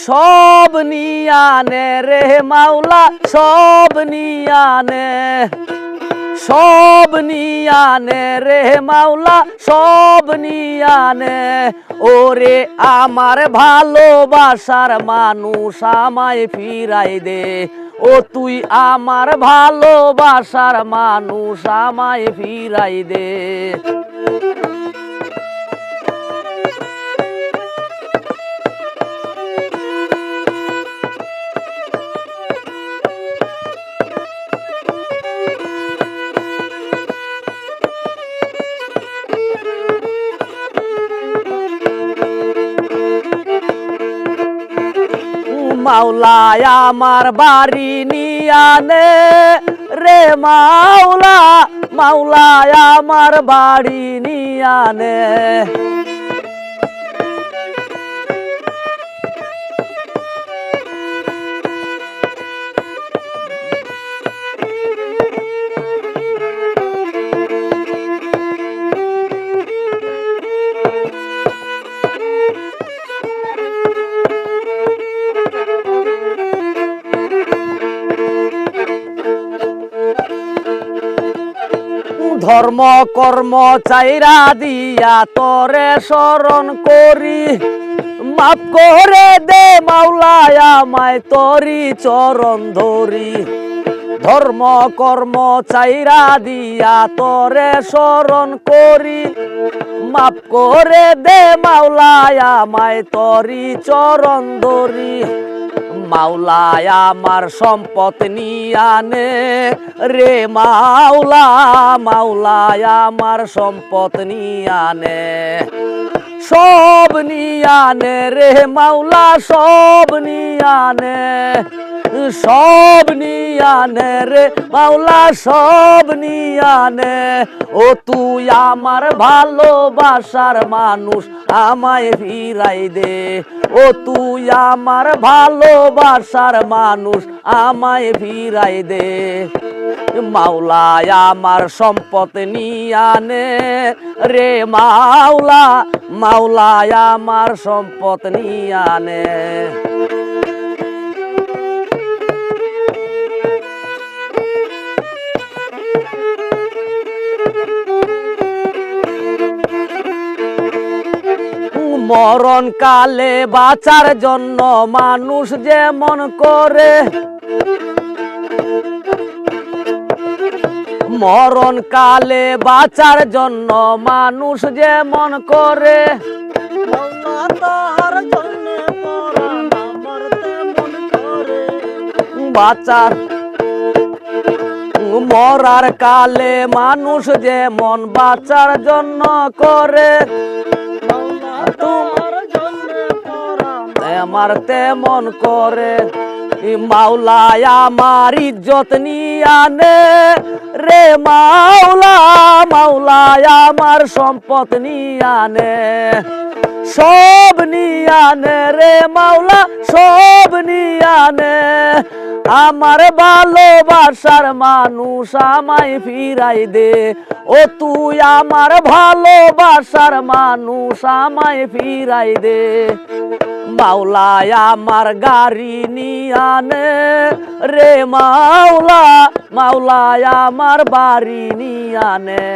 সব নিয়ানে রে মাওলা সব নিয়ানে, সব নিয়ানে রে মাওলা সব নিয়ানে। ওরে আমার ভালোবাসার মানুষ আমায় ফিরাই দে, ও তুই আমার ভালোবাসার মানুষ আমায় ফিরাই দে। মাওলা আমার বাড়ি নিয়ানে রে মাওলা, মাওলা আমার বাড়ি নিয়ানে। ধর্ম কর্ম চাইরা দিয়া তরে শরণ করি, মাফ করে দে মাওলা আমায় তরি চরণ ধরি। ধর্ম কর্ম চাইরা দিয়া তরে শরণ করি, মাফ করে দে মাওলা আমায় তরি চরণ ধরি। মাওলা আমার সম্পদ নিয়ানে রে মাওলা, মাওলা আমার সম্পদ নিয়ানে। সব নিয়ানে রে মাওলা সব নিয়ানে, সব নিয়ানে রে মাওলা সব নিয়ানে। ও তুই আমার ভালোবাসার মানুষ আমায় ফিরাই দে, ও তুই আমার ভালোবাসার মানুষ আমায় ফিরাই দে। মাওলা আমার সম্পদ নিয়ানে রে মাওলা, মাওলা আমার সম্পদ নিয়ানে। মরণ কালে বাঁচার জন্য মানুষ যেমন করে, মরণ কালে বাঁচার জন্য মানুষ যেমন করে। বাঁচার মরার কালে মানুষ যেমন বাঁচার জন্য করে, আমার তেমন করে। মাওলা আমার ইজ্জত নিয়ানে রে মাওলা, মাওলা আমার সম্পদ নিয়ানে। সব নিয়ানে রে মাওলা সব নিয়ানে। আমার ভালোবাসার মানুষ আমায় ফিরাই দে, ও তুই আমার ভালোবাসার মানুষ আমায় ফিরাই দে। মাওলা আমার গাড়ি নিয়ানে রে মাওলা, মাওলা আমার বাড়ি নিয়ানে।